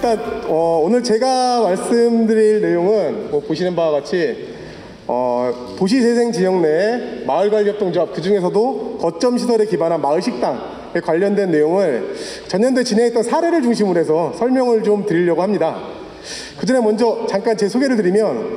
일단 오늘 제가 말씀드릴 내용은 보시는 바와 같이 도시재생 지역 내 마을관리협동조합, 그 중에서도 거점 시설에 기반한 마을식당에 관련된 내용을 전년도에 진행했던 사례를 중심으로 해서 설명을 좀 드리려고 합니다. 그 전에 먼저 잠깐 제 소개를 드리면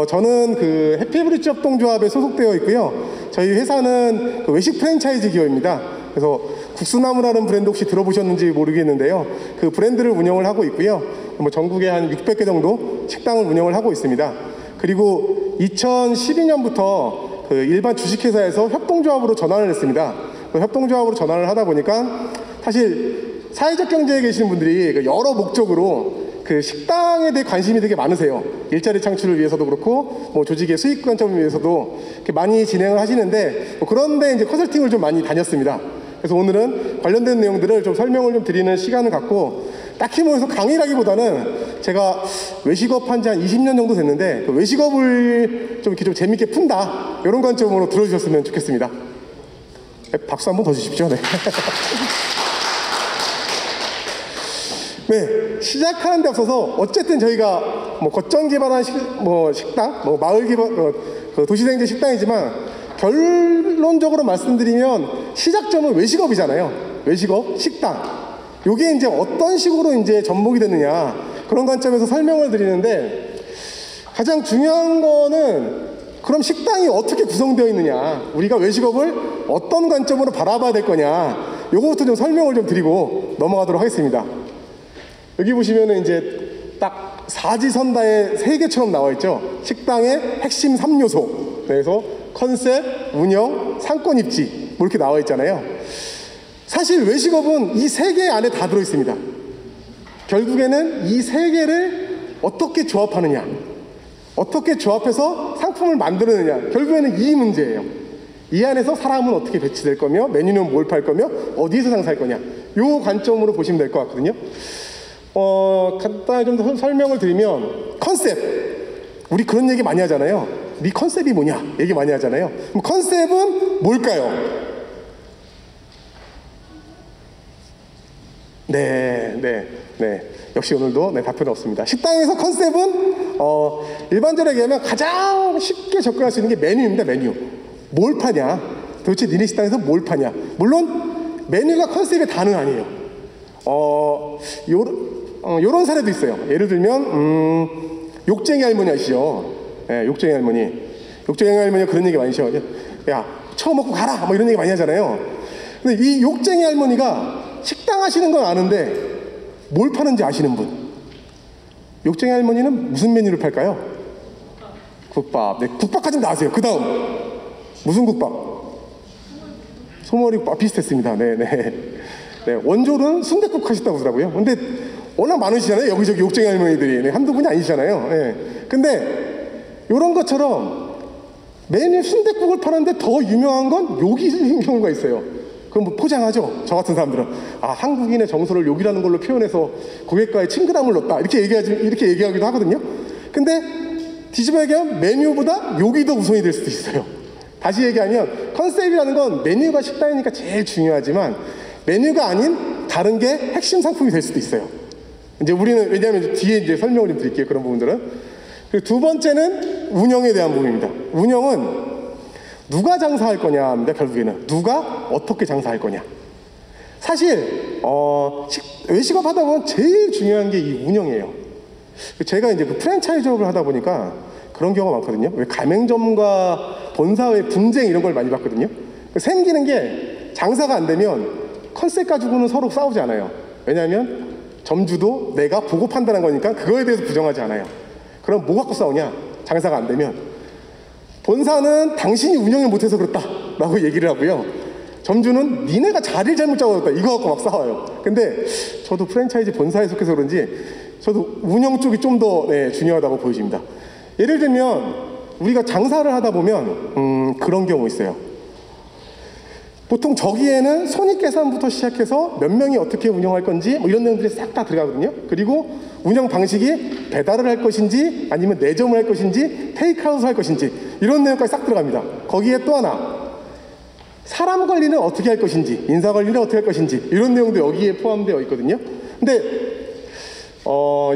저는 그 해피브리지 협동조합에 소속되어 있고요. 저희 회사는 그 외식 프랜차이즈 기업입니다. 그래서 국수나무라는 브랜드 혹시 들어보셨는지 모르겠는데요. 그 브랜드를 운영을 하고 있고요. 전국에 한 600개 정도 식당을 운영을 하고 있습니다. 그리고 2012년부터 그 일반 주식회사에서 협동조합으로 전환을 했습니다. 그 협동조합으로 전환을 하다 보니까 사실 사회적 경제에 계시는 분들이 여러 목적으로 그 식당에 대해 관심이 되게 많으세요. 일자리 창출을 위해서도 그렇고 조직의 수익 관점을 위해서도 이렇게 많이 진행을 하시는데 그런데 이제 컨설팅을 좀 많이 다녔습니다. 그래서 오늘은 관련된 내용들을 좀 설명을 좀 드리는 시간을 갖고, 딱히 해서 강의라기보다는 제가 외식업 한 지 한 20년 정도 됐는데 그 외식업을 좀 이렇게 좀 재밌게 푼다, 이런 관점으로 들어주셨으면 좋겠습니다. 박수 한번 더 주십시오. 네. 네, 시작하는 데 앞서서 어쨌든 저희가 거점 기반한 식당, 마을 기반 도시생제 식당이지만 결론적으로 말씀드리면 시작점은 외식업이잖아요. 외식업, 식당. 요게 이제 어떤 식으로 이제 접목이 되느냐, 그런 관점에서 설명을 드리는데, 가장 중요한 거는 그럼 식당이 어떻게 구성되어 있느냐, 우리가 외식업을 어떤 관점으로 바라봐야 될 거냐, 요거부터 좀 설명을 좀 드리고 넘어가도록 하겠습니다. 여기 보시면은 이제 딱 사지선다의 세 개처럼 나와 있죠. 식당의 핵심 3요소. 그래서 컨셉, 운영, 상권 입지, 이렇게 나와 있잖아요. 사실 외식업은 이 세 개 안에 다 들어 있습니다. 결국에는 이 세 개를 어떻게 조합하느냐, 어떻게 조합해서 상품을 만드느냐, 결국에는 이 문제예요. 이 안에서 사람은 어떻게 배치될 거며, 메뉴는 뭘 팔 거며, 어디에서 장사할 거냐, 요 관점으로 보시면 될 것 같거든요. 간단히 좀 더 설명을 드리면, 컨셉, 우리 그런 얘기 많이 하잖아요. 네 컨셉이 뭐냐 얘기 많이 하잖아요. 그럼 컨셉은 뭘까요? 네. 역시 오늘도 답변이 없습니다. 식당에서 컨셉은 일반적으로 얘기하면 가장 쉽게 접근할 수 있는 게 메뉴입니다. 메뉴. 뭘 파냐? 도대체 니네 식당에서 뭘 파냐? 물론 메뉴가 컨셉의 다는 아니에요. 요런 사례도 있어요. 예를 들면 욕쟁이 할머니 아시죠? 네, 욕쟁이 할머니. 욕쟁이 할머니가 그런 얘기 많이 하셔. 야, 처음 먹고 가라! 이런 얘기 많이 하잖아요. 근데 이 욕쟁이 할머니가 식당 하시는 건 아는데 뭘 파는지 아시는 분? 욕쟁이 할머니는 무슨 메뉴를 팔까요? 국밥. 네, 국밥까지는 나왔어요. 그 다음 무슨 국밥? 소머리국밥. 비슷했습니다. 네, 원조는 순댓국 하셨다고 하더라고요. 근데 워낙 많으시잖아요. 여기저기 욕쟁이 할머니들이. 네, 한두 분이 아니시잖아요. 네. 근데 이런 것처럼 메뉴 순댓국을 파는데 더 유명한 건 욕인 경우가 있어요. 그럼 포장하죠. 저 같은 사람들은 한국인의 정서를 욕이라는 걸로 표현해서 고객과의 친근함을 넣었다, 이렇게 얘기하기도 하거든요. 근데 뒤집어 얘기하면 메뉴보다 욕이 더 우선이 될 수도 있어요. 다시 얘기하면 컨셉이라는 건 메뉴가 식당이니까 제일 중요하지만 메뉴가 아닌 다른 게 핵심 상품이 될 수도 있어요. 이제 우리는, 왜냐하면 뒤에 이제 설명을 좀 드릴게요. 그런 부분들은. 그리고 두 번째는 운영에 대한 부분입니다. 운영은 누가 장사할 거냐입니다. 결국에는 누가 어떻게 장사할 거냐. 사실 외식업 하다 보면 제일 중요한 게 이 운영이에요. 제가 이제 그 프랜차이즈업을 하다 보니까 그런 경우가 많거든요. 왜 가맹점과 본사의 분쟁 이런 걸 많이 봤거든요. 생기는 게 장사가 안 되면 컨셉 가지고는 서로 싸우지 않아요. 왜냐하면 점주도 내가 보고 판단한 거니까 그거에 대해서 부정하지 않아요. 그럼 뭐 갖고 싸우냐? 장사가 안 되면 본사는 당신이 운영을 못해서 그렇다 라고 얘기를 하고요, 점주는 니네가 자리를 잘못 잡았다, 이거 갖고 막 싸워요. 근데 저도 프랜차이즈 본사에 속해서 그런지 저도 운영 쪽이 좀 더 중요하다고 보여집니다. 예를 들면 우리가 장사를 하다 보면 그런 경우 있어요. 보통 저기에는 손익계산부터 시작해서 몇 명이 어떻게 운영할 건지 이런 내용들이 싹 다 들어가거든요. 그리고 운영 방식이 배달을 할 것인지 아니면 내점을 할 것인지 테이크아웃을 할 것인지 이런 내용까지 싹 들어갑니다. 거기에 또 하나, 사람 관리는 어떻게 할 것인지, 인사 관리는 어떻게 할 것인지 이런 내용도 여기에 포함되어 있거든요. 근데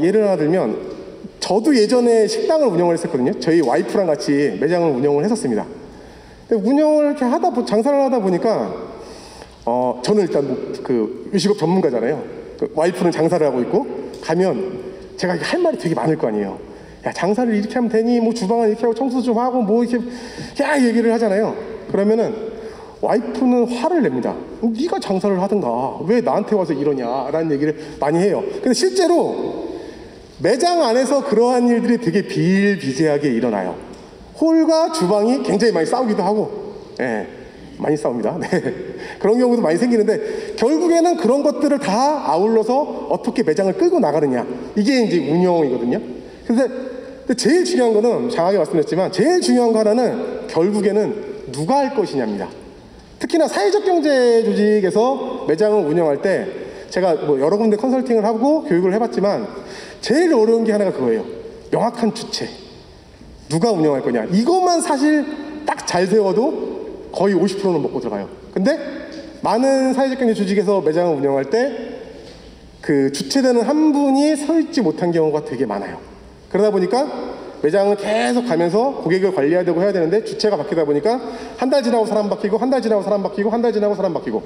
예를 하나 들면 저도 예전에 식당을 운영을 했었거든요. 저희 와이프랑 같이 매장을 운영을 했었습니다. 근데 운영을 이렇게 장사를 하다 보니까 저는 일단 그 요식업 전문가잖아요. 그 와이프는 장사를 하고 있고 가면 제가 할 말이 되게 많을 거 아니에요. 야, 장사를 이렇게 하면 되니? 뭐 주방을 이렇게 하고 청소 좀 하고 뭐 이렇게 얘기를 하잖아요. 그러면은 와이프는 화를 냅니다. 네가 장사를 하든가 왜 나한테 와서 이러냐라는 얘기를 많이 해요. 근데 실제로 매장 안에서 그러한 일들이 되게 비일비재하게 일어나요. 홀과 주방이 굉장히 많이 싸우기도 하고, 많이 싸웁니다. 네. 그런 경우도 많이 생기는데 결국에는 그런 것들을 다 아울러서 어떻게 매장을 끌고 나가느냐, 이게 이제 운영이거든요. 근데 제일 중요한 거는 장하게 말씀드렸지만 제일 중요한 거 하나는 결국에는 누가 할 것이냐입니다. 특히나 사회적 경제 조직에서 매장을 운영할 때 제가 뭐 여러 군데 컨설팅을 하고 교육을 해봤지만 제일 어려운 게 하나가 그거예요. 명확한 주체. 누가 운영할 거냐. 이것만 사실 딱 잘 세워도 거의 50%는 먹고 들어가요. 근데 많은 사회적 경제 조직에서 매장을 운영할 때 그 주체되는 한 분이 서 있지 못한 경우가 되게 많아요. 그러다 보니까 매장을 계속 가면서 고객을 관리해야 되고 해야 되는데 주체가 바뀌다 보니까 한 달 지나고 사람 바뀌고 한 달 지나고 사람 바뀌고 한 달 지나고 사람 바뀌고.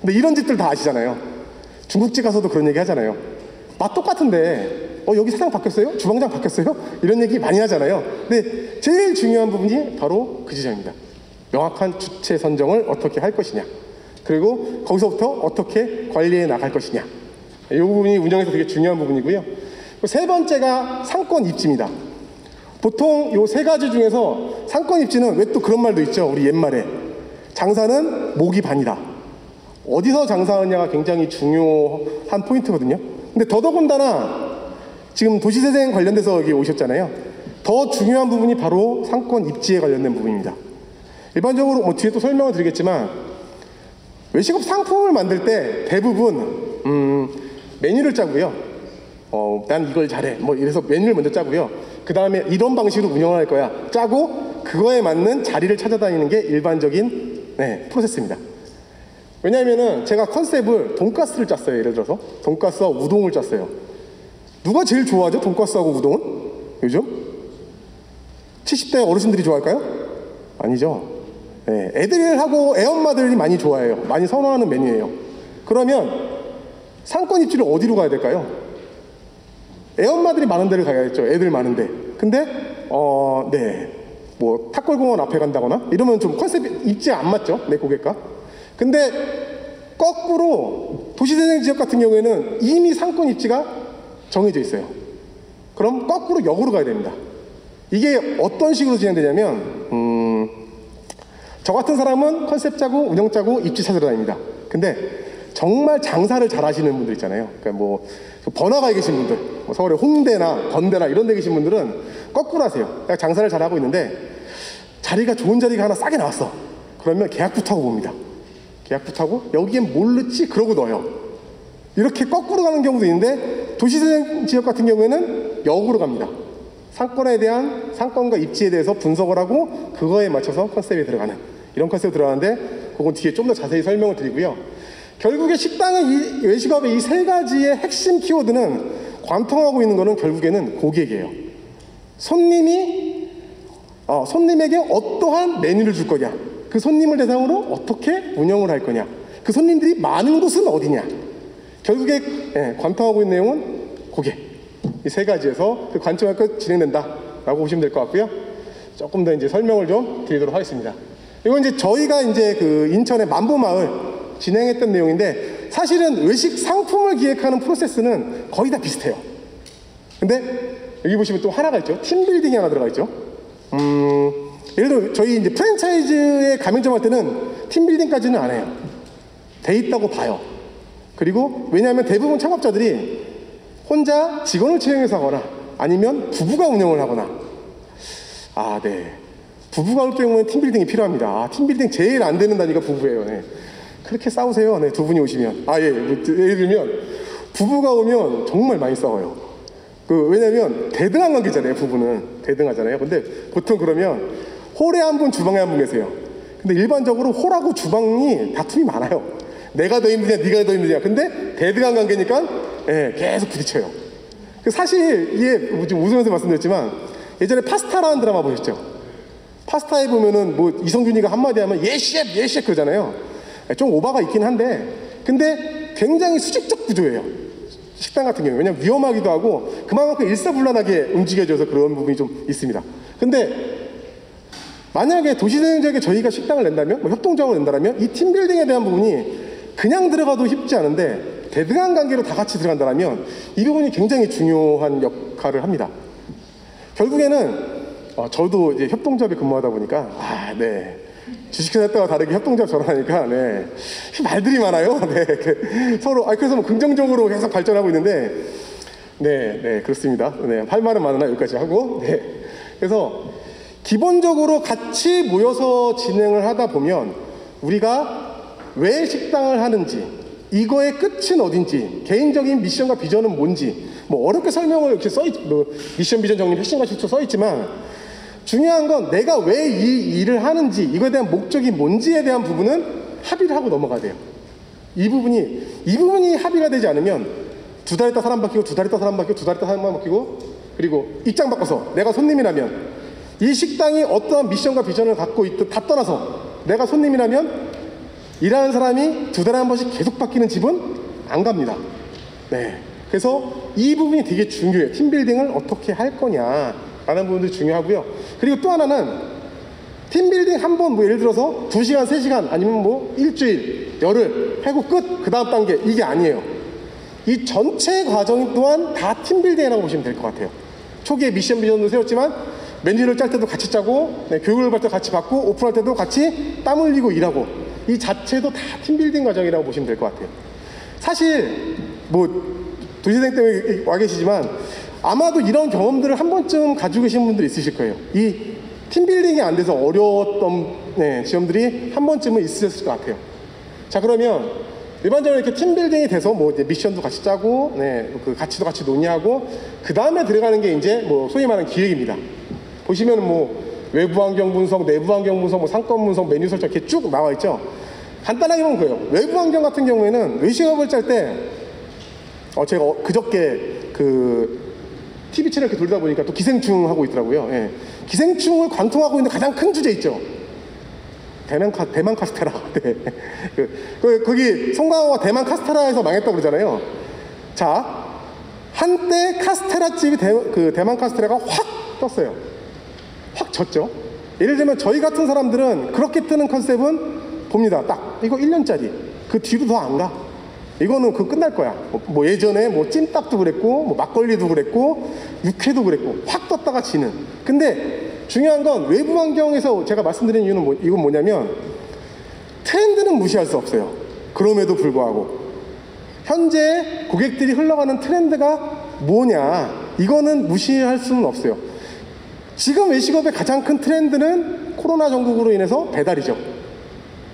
근데 이런 짓들 다 아시잖아요. 중국집 가서도 그런 얘기 하잖아요. 맛 똑같은데 여기 사장 바뀌었어요? 주방장 바뀌었어요? 이런 얘기 많이 하잖아요. 근데 제일 중요한 부분이 바로 그 지점입니다. 명확한 주체 선정을 어떻게 할 것이냐, 그리고 거기서부터 어떻게 관리해 나갈 것이냐, 이 부분이 운영에서 되게 중요한 부분이고요. 세 번째가 상권 입지입니다. 보통 요 세 가지 중에서 상권 입지는 왜 또 그런 말도 있죠. 우리 옛말에 장사는 목이 반이다. 어디서 장사하느냐가 굉장히 중요한 포인트거든요. 근데 더더군다나 지금 도시재생 관련돼서 여기 오셨잖아요. 더 중요한 부분이 바로 상권 입지에 관련된 부분입니다. 일반적으로 뭐 뒤에 또 설명을 드리겠지만 외식업 상품을 만들 때 대부분 메뉴를 짜고요. 난 이걸 잘해. 뭐 이래서 메뉴를 먼저 짜고요. 그 다음에 이런 방식으로 운영을 할 거야. 짜고 그거에 맞는 자리를 찾아다니는 게 일반적인 프로세스입니다. 왜냐하면은 제가 컨셉을 돈가스를 짰어요. 예를 들어서 돈가스와 우동을 짰어요. 누가 제일 좋아하죠? 돈가스하고 우동은? 요즘? 70대 어르신들이 좋아할까요? 아니죠. 애들하고 애엄마들이 많이 좋아해요. 많이 선호하는 메뉴예요. 그러면 상권 입지를 어디로 가야 될까요? 애엄마들이 많은 데를 가야겠죠. 애들 많은데. 근데 뭐 탑골공원 앞에 간다거나 이러면 좀 컨셉 입지에 안 맞죠, 내 고객과. 근데 거꾸로 도시재생 지역 같은 경우에는 이미 상권 입지가 정해져 있어요. 그럼 거꾸로 역으로 가야 됩니다. 이게 어떤 식으로 진행되냐면 저 같은 사람은 컨셉 짜고 운영 짜고 입지 찾으러 다닙니다. 근데 정말 장사를 잘 하시는 분들 있잖아요. 그러니까 뭐 번화가에 계신 분들, 뭐 서울의 홍대나 건대나 이런 데 계신 분들은 거꾸로 하세요. 그러니까 장사를 잘 하고 있는데 자리가 좋은 자리가 하나 싸게 나왔어. 그러면 계약부터 하고 봅니다. 계약부터 하고 여기엔 뭘 넣지? 그러고 넣어요. 이렇게 거꾸로 가는 경우도 있는데 도시재생 지역 같은 경우에는 역으로 갑니다. 상권에 대한 상권과 입지에 대해서 분석을 하고 그거에 맞춰서 컨셉에 들어가는 이런 컨셉에 들어가는데 그건 뒤에 좀 더 자세히 설명을 드리고요. 결국에 식당의 이 외식업의 이 세 가지의 핵심 키워드는 관통하고 있는 거는 결국에는 고객이에요. 손님이 손님에게 어떠한 메뉴를 줄 거냐, 그 손님을 대상으로 어떻게 운영을 할 거냐, 그 손님들이 많은 곳은 어디냐. 결국에 관통하고 있는 내용은 고객. 이 세 가지에서 그 관점을 진행된다라고 보시면 될 것 같고요. 조금 더 이제 설명을 좀 드리도록 하겠습니다. 이건 이제 저희가 이제 그 인천의 만보마을 진행했던 내용인데 사실은 외식 상품을 기획하는 프로세스는 거의 다 비슷해요. 근데 여기 보시면 또 하나가 있죠. 팀빌딩이 하나 들어가 있죠. 예를 들어 저희 이제 프랜차이즈에 가맹점 할 때는 팀빌딩까지는 안 해요. 돼 있다고 봐요. 그리고 왜냐하면 대부분 창업자들이 혼자 직원을 채용해서 하거나 아니면 부부가 운영을 하거나 부부가 올 경우에는 팀빌딩이 필요합니다. 팀빌딩 제일 안 되는 단위가 부부예요. 그렇게 싸우세요. 두 분이 오시면. 예를 들면 부부가 오면 정말 많이 싸워요. 왜냐면 대등한 관계잖아요. 부부는 대등하잖아요. 근데 보통 그러면 홀에 한 분, 주방에 한 분 계세요. 근데 일반적으로 홀하고 주방이 다툼이 많아요. 내가 더 힘드냐, 네가 더 힘드냐. 근데 대등한 관계니까 계속 부딪혀요. 사실 이게 좀 웃으면서 말씀드렸지만 예전에 파스타라는 드라마 보셨죠? 파스타에 보면은 뭐 이성균이가 한마디 하면 예 셰프 예 셰프 그러잖아요. 좀 오바가 있긴 한데 근데 굉장히 수직적 구조예요. 식당 같은 경우 왜냐면 위험하기도 하고 그만큼 일사불란하게 움직여져서 그런 부분이 좀 있습니다. 근데 만약에 도시재생 지역에 저희가 식당을 낸다면 뭐 협동조합을 낸다면 이 팀빌딩에 대한 부분이 그냥 들어가도 쉽지 않은데 대등한 관계로 다 같이 들어간다면 이 부분이 굉장히 중요한 역할을 합니다. 결국에는 저도 이제 협동조합에 근무하다 보니까 네. 주식회사 때와 다르게 협동조합 전환하니까 네. 말들이 많아요. 네. 서로 그래서 뭐 긍정적으로 계속 발전하고 있는데 네 그렇습니다. 네. 할 말은 많으나 여기까지 하고 네. 그래서 기본적으로 같이 모여서 진행을 하다 보면 우리가 왜 식당을 하는지 이거의 끝은 어딘지 개인적인 미션과 비전은 뭔지 뭐 어렵게 설명을 이렇게 미션 비전 정리 핵심과 실초 써있지만 중요한 건 내가 왜 이 일을 하는지 이거에 대한 목적이 뭔지에 대한 부분은 합의를 하고 넘어가야 돼요. 이 부분이 합의가 되지 않으면 두 달 있다 사람 바뀌고 두 달 있다 사람 바뀌고 두 달 있다 사람 바뀌고 그리고 입장 바꿔서 내가 손님이라면 이 식당이 어떠한 미션과 비전을 갖고 있든 다 떠나서 내가 손님이라면 일하는 사람이 두 달에 한 번씩 계속 바뀌는 집은 안 갑니다. 네. 그래서 이 부분이 되게 중요해요. 팀빌딩을 어떻게 할 거냐라는 부분도 중요하고요. 그리고 또 하나는 팀빌딩 한 번 뭐 예를 들어서 2시간, 3시간 아니면 뭐 일주일, 열흘 하고 끝. 그 다음 단계 이게 아니에요. 이 전체 과정 또한 다 팀빌딩이라고 보시면 될 것 같아요. 초기에 미션 비전도 세웠지만 메뉴를 짤 때도 같이 짜고 교육을 받을 때 같이 받고 오픈할 때도 같이 땀 흘리고 일하고 이 자체도 다 팀빌딩 과정이라고 보시면 될 것 같아요. 사실 뭐 도시재생 때문에 와 계시지만 아마도 이런 경험들을 한 번쯤 가지고 계신 분들이 있으실 거예요. 이 팀빌딩이 안 돼서 어려웠던 지점들이 한 번쯤은 있으셨을 것 같아요. 자 그러면 일반적으로 이렇게 팀빌딩이 돼서 뭐 이제 미션도 같이 짜고 그 가치도 같이 논의하고 그 다음에 들어가는 게 이제 뭐 소위 말하는 기획입니다. 보시면 뭐 외부 환경 분석, 내부 환경 분석, 뭐 상권 분석, 메뉴 설정 이렇게 쭉 나와 있죠. 간단하게 보면 그래요. 외부 환경 같은 경우에는 외식업을 짤 때 제가 그저께 그 TV 채널 이렇게 돌다 보니까 또 기생충 하고 있더라고요. 예. 기생충을 관통하고 있는 가장 큰 주제 있죠. 대만 카스테라. 네. 거기 송강호가 대만 카스테라에서 망했다고 그러잖아요. 자, 한때 카스테라 집이 대만 카스테라가 확 떴어요. 확 졌죠. 예를 들면 저희 같은 사람들은 그렇게 뜨는 컨셉은 봅니다. 딱 이거 1년짜리 그 뒤로 더 안 가. 이거는 끝날 거야. 뭐 예전에 뭐 찜닭도 그랬고 뭐 막걸리도 그랬고 육회도 그랬고 확 떴다가 지는. 근데 중요한 건 외부 환경에서 제가 말씀드린 이유는 이건 뭐냐면 트렌드는 무시할 수 없어요. 그럼에도 불구하고 현재 고객들이 흘러가는 트렌드가 뭐냐 이거는 무시할 수는 없어요. 지금 외식업의 가장 큰 트렌드는 코로나 전국으로 인해서 배달이죠.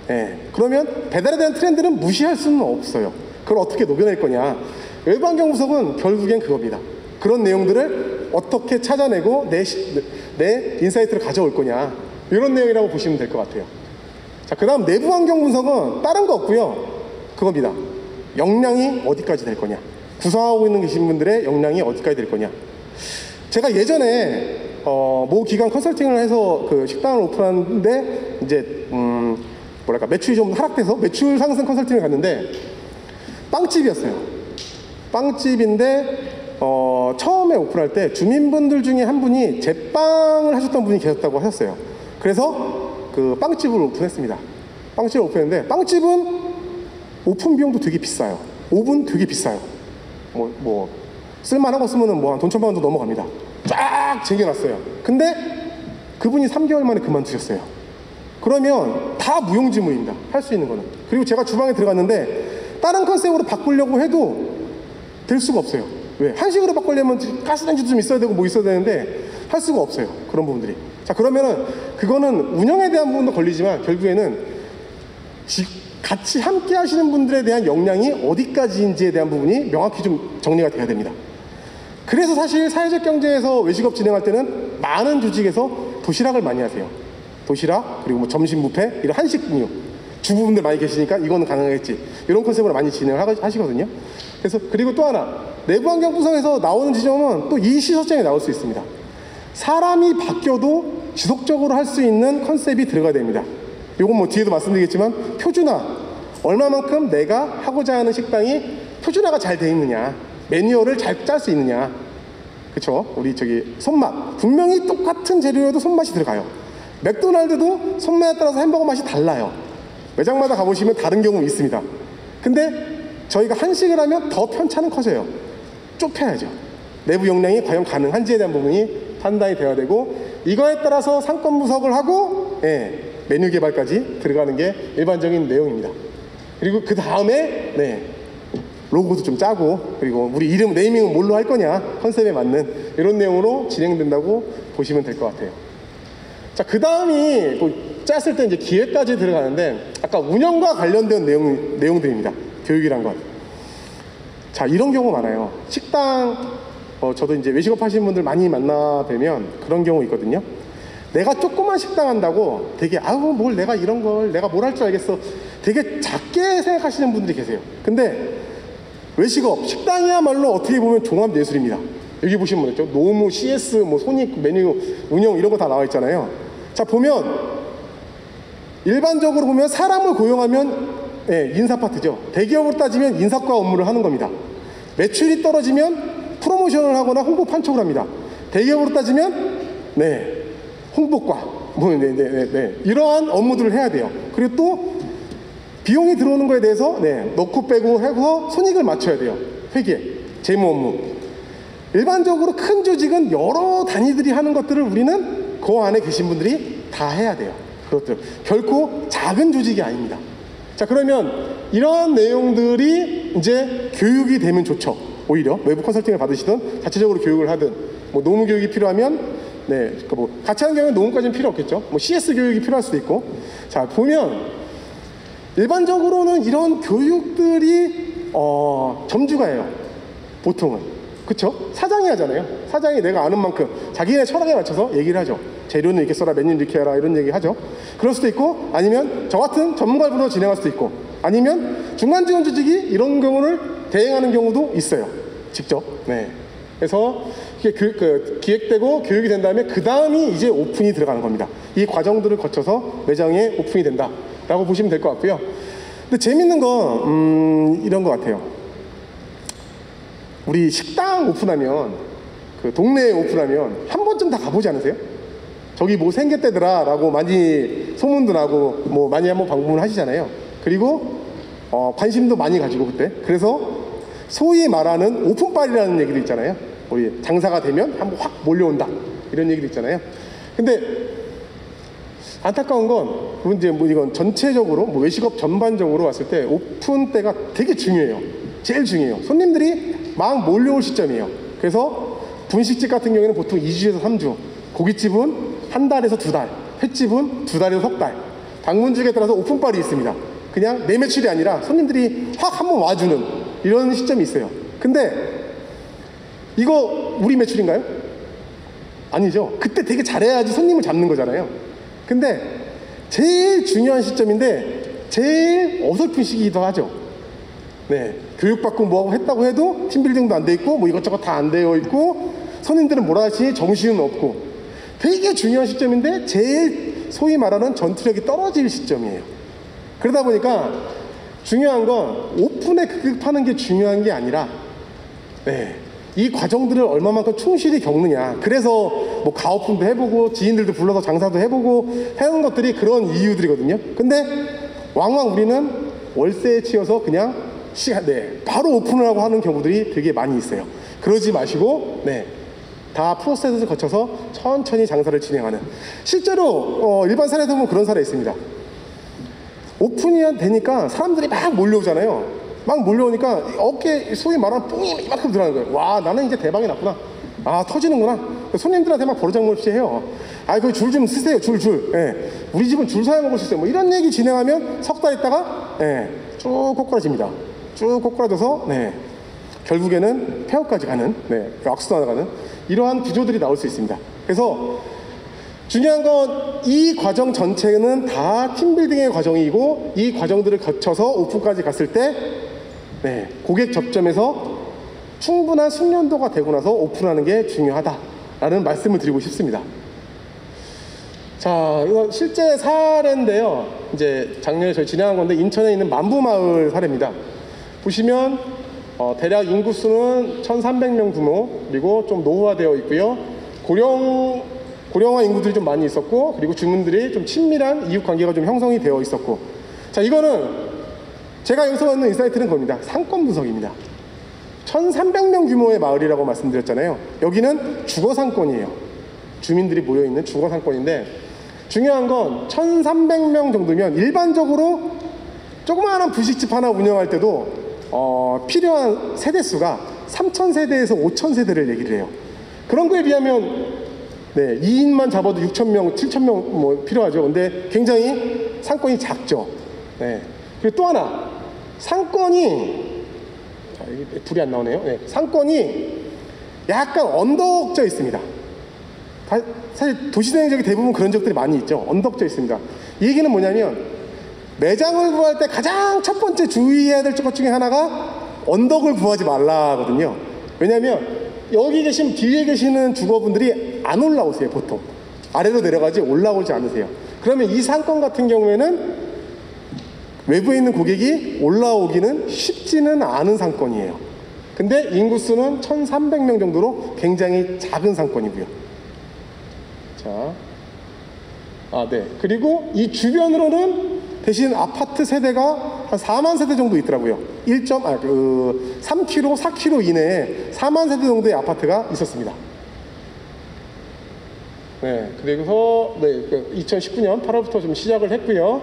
네. 그러면 배달에 대한 트렌드는 무시할 수는 없어요. 그걸 어떻게 녹여낼 거냐. 외부 환경 분석은 결국엔 그겁니다. 그런 내용들을 어떻게 찾아내고 내 인사이트를 가져올 거냐 이런 내용이라고 보시면 될 것 같아요. 자, 그 다음 내부 환경 분석은 다른 거 없고요. 그겁니다. 역량이 어디까지 될 거냐. 구성하고 있는 계신 분들의 역량이 어디까지 될 거냐. 제가 예전에 모 기관 컨설팅을 해서 그 식당을 오픈하는데 이제 뭐랄까 매출이 좀 하락돼서 매출 상승 컨설팅을 갔는데 빵집이었어요. 빵집인데 처음에 오픈할 때 주민분들 중에 한 분이 제빵을 하셨던 분이 계셨다고 하셨어요. 그래서 그 빵집을 오픈했습니다. 빵집을 오픈했는데 빵집은 오픈 비용도 되게 비싸요. 오븐 되게 비싸요. 뭐 쓸만한 거 쓰면은 뭐 한 돈 1,000만 원도 넘어갑니다. 쫙 쟁여놨어요. 근데 그분이 3개월 만에 그만두셨어요. 그러면 다 무용지물입니다. 할 수 있는 거는. 그리고 제가 주방에 들어갔는데 다른 컨셉으로 바꾸려고 해도 될 수가 없어요. 왜? 한식으로 바꾸려면 가스레인지도 좀 있어야 되고 뭐 있어야 되는데 할 수가 없어요. 그런 부분들이. 자, 그러면은 그거는 운영에 대한 부분도 걸리지만 결국에는 같이 함께 하시는 분들에 대한 역량이 어디까지인지에 대한 부분이 명확히 좀 정리가 돼야 됩니다. 그래서 사실 사회적 경제에서 외식업 진행할 때는 많은 조직에서 도시락을 많이 하세요. 도시락, 그리고 뭐 점심 뷔페, 이런 한식 메뉴. 주부분들 많이 계시니까 이거는 가능하겠지. 이런 컨셉으로 많이 진행을 하시거든요. 그래서 그리고 또 하나, 내부 환경 분석에서 나오는 지점은 또 이 시설점이 나올 수 있습니다. 사람이 바뀌어도 지속적으로 할 수 있는 컨셉이 들어가야 됩니다. 요건 뭐 뒤에도 말씀드리겠지만 표준화, 얼마만큼 내가 하고자 하는 식당이 표준화가 잘 돼 있느냐, 매뉴얼을 잘 짤 수 있느냐, 그쵸? 우리 저기 손맛, 분명히 똑같은 재료여도 손맛이 들어가요. 맥도날드도 손맛에 따라서 햄버거 맛이 달라요. 매장마다 가보시면 다른 경우 있습니다. 근데 저희가 한식을 하면 더 편차는 커져요. 좁혀야죠. 내부 용량이 과연 가능한지에 대한 부분이 판단이 되어야 되고, 이거에 따라서 상권 분석을 하고 메뉴 개발까지 들어가는 게 일반적인 내용입니다. 그리고 그 다음에 로고도 좀 짜고, 그리고 우리 이름 네이밍은 뭘로 할 거냐, 컨셉에 맞는 이런 내용으로 진행된다고 보시면 될 것 같아요. 자, 그 다음이 뭐 짰을 때 이제 기획까지 들어가는데, 아까 운영과 관련된 내용들입니다. 교육이란 것. 자, 이런 경우 많아요. 식당 저도 이제 외식업 하시는 분들 많이 만나 뵈면 그런 경우 있거든요. 내가 조그만 식당 한다고 되게 뭘 내가 이런 걸 내가 뭘 할 줄 알겠어, 되게 작게 생각하시는 분들이 계세요. 근데 외식업, 식당이야말로 어떻게 보면 종합예술입니다. 여기 보시면 뭐죠? 노무, CS, 뭐 손익, 메뉴, 운영 이런 거 다 나와 있잖아요. 자, 보면 일반적으로 보면 사람을 고용하면 인사 파트죠. 대기업으로 따지면 인사과 업무를 하는 겁니다. 매출이 떨어지면 프로모션을 하거나 홍보 판촉을 합니다. 대기업으로 따지면 홍보과, 이러한 업무들을 해야 돼요. 그리고 또 비용이 들어오는 거에 대해서 넣고 빼고 해서 손익을 맞춰야 돼요. 회계, 재무 업무. 일반적으로 큰 조직은 여러 단위들이 하는 것들을 우리는 그 안에 계신 분들이 다 해야 돼요. 그것들 결코 작은 조직이 아닙니다. 자, 그러면 이러한 내용들이 이제 교육이 되면 좋죠. 오히려 외부 컨설팅을 받으시든 자체적으로 교육을 하든, 뭐 노무 교육이 필요하면 뭐 같이 하는 경우는 노무까지는 필요 없겠죠. 뭐 CS 교육이 필요할 수도 있고. 자, 보면 일반적으로는 이런 교육들이 점주가예요. 보통은. 그쵸? 사장이 하잖아요. 사장이 내가 아는 만큼 자기네 철학에 맞춰서 얘기를 하죠. 재료는 이렇게 써라, 메뉴는 이렇게 해라, 이런 얘기 하죠. 그럴 수도 있고, 아니면 저 같은 전문가를 불러 진행할 수도 있고, 아니면 중간 지원 조직이 이런 경우를 대행하는 경우도 있어요. 직접. 그래서 이게 기획되고 교육이 된 다음에 그 다음이 이제 오픈이 들어가는 겁니다. 이 과정들을 거쳐서 매장에 오픈이 된다라고 보시면 될 것 같고요. 근데 재밌는 건 이런 것 같아요. 우리 식당 오픈하면, 그 동네에 오픈하면 한 번쯤 다 가보지 않으세요? 저기 뭐 생겼대더라 라고 많이 소문도 나고 뭐 많이 한번 방문을 하시잖아요. 그리고 관심도 많이 가지고 그때. 그래서 소위 말하는 오픈빨이라는 얘기도 있잖아요. 우리 장사가 되면 한번 확 몰려온다, 이런 얘기도 있잖아요. 근데 안타까운 건 이제 뭐 이건 전체적으로 뭐 외식업 전반적으로 왔을 때 오픈 때가 되게 중요해요. 제일 중요해요. 손님들이 막 몰려올 시점이에요. 그래서 분식집 같은 경우에는 보통 2주에서 3주, 고깃집은 한 달에서 2달, 횟집은 2달에서 석 달, 방문주에 따라서 오픈빨이 있습니다. 그냥 내 매출이 아니라 손님들이 확 한번 와주는 이런 시점이 있어요. 근데 이거 우리 매출인가요? 아니죠. 그때 되게 잘해야지 손님을 잡는 거잖아요. 근데 제일 중요한 시점인데 제일 어설픈 시기이기도 하죠. 교육받고 뭐하고 했다고 해도 팀빌딩도 안 돼 있고 뭐 이것저것 다 안 되어 있고 손님들은 뭐라 하시니 정신은 없고, 되게 중요한 시점인데 제일 소위 말하는 전투력이 떨어질 시점이에요. 그러다 보니까 중요한 건 오픈에 급급하는 게 중요한 게 아니라 이 과정들을 얼마만큼 충실히 겪느냐. 그래서 뭐 가오픈도 해보고 지인들도 불러서 장사도 해보고 하는 것들이 그런 이유들이거든요. 근데 왕왕 우리는 월세에 치여서 그냥 바로 오픈을 하고 하는 경우들이 되게 많이 있어요. 그러지 마시고 다 프로세스를 거쳐서 천천히 장사를 진행하는, 실제로 일반 사례도 보면 그런 사례 있습니다. 오픈이 되니까 사람들이 막 몰려오잖아요. 막 몰려오니까 어깨 소위 말하는 뽕이 이만큼 들어가는 거예요. 와, 나는 이제 대박이 났구나. 아, 터지는구나. 손님들한테 막 버르장물 없이 해요. 아, 그 줄 좀 쓰세요. 줄. 우리 집은 줄 서야 먹을 수 있어요. 뭐 이런 얘기 진행하면 석 달 있다가 쭉 꼬꾸라집니다. 쭉 꼬꾸라져서 결국에는 폐업까지 가는, 악수도 나가는 이러한 구조들이 나올 수 있습니다. 그래서 중요한 건 이 과정 전체는 다 팀빌딩의 과정이고, 이 과정들을 거쳐서 오픈까지 갔을 때 네, 고객 접점에서 충분한 숙련도가 되고 나서 오픈하는 게 중요하다라는 말씀을 드리고 싶습니다. 자, 이거 실제 사례인데요. 이제 작년에 저희 진행한 건데 인천에 있는 만부마을 사례입니다. 보시면 대략 인구수는 1,300명 규모, 그리고 좀 노후화되어 있고요. 고령화 인구들이 좀 많이 있었고, 그리고 주민들이 좀 친밀한 이웃 관계가 좀 형성이 되어 있었고. 자, 이거는 제가 여기서 받는 인사이트는 겁니다. 상권 분석입니다. 1,300명 규모의 마을이라고 말씀드렸잖아요. 여기는 주거 상권이에요. 주민들이 모여있는 주거 상권인데, 중요한 건 1,300명 정도면 일반적으로 조그마한 부식집 하나 운영할 때도 필요한 세대수가 3,000세대에서 5,000세대를 얘기를 해요. 그런 거에 비하면 2인만 잡아도 6,000명, 7,000명 뭐 필요하죠. 근데 굉장히 상권이 작죠. 그리고 또 하나, 상권이, 자, 여기 불이 안 나오네요. 상권이 약간 언덕져 있습니다. 사실 도시대행 지역이 대부분 그런 지역들이 많이 있죠. 언덕져 있습니다. 이 얘기는 뭐냐면, 매장을 구할 때 가장 첫 번째 주의해야 될 것 중에 하나가 언덕을 구하지 말라거든요. 왜냐하면 여기 계신 뒤에 계시는 주거분들이 안 올라오세요. 보통 아래로 내려가지 올라오지 않으세요. 그러면 이 상권 같은 경우에는 외부에 있는 고객이 올라오기는 쉽지는 않은 상권이에요. 근데 인구수는 1,300명 정도로 굉장히 작은 상권이고요. 자, 그리고 이 주변으로는 대신 아파트 세대가 한 4만 세대 정도 있더라고요. 3km, 4km 이내에 4만 세대 정도의 아파트가 있었습니다. 그리고 2019년 8월부터 좀 시작을 했고요.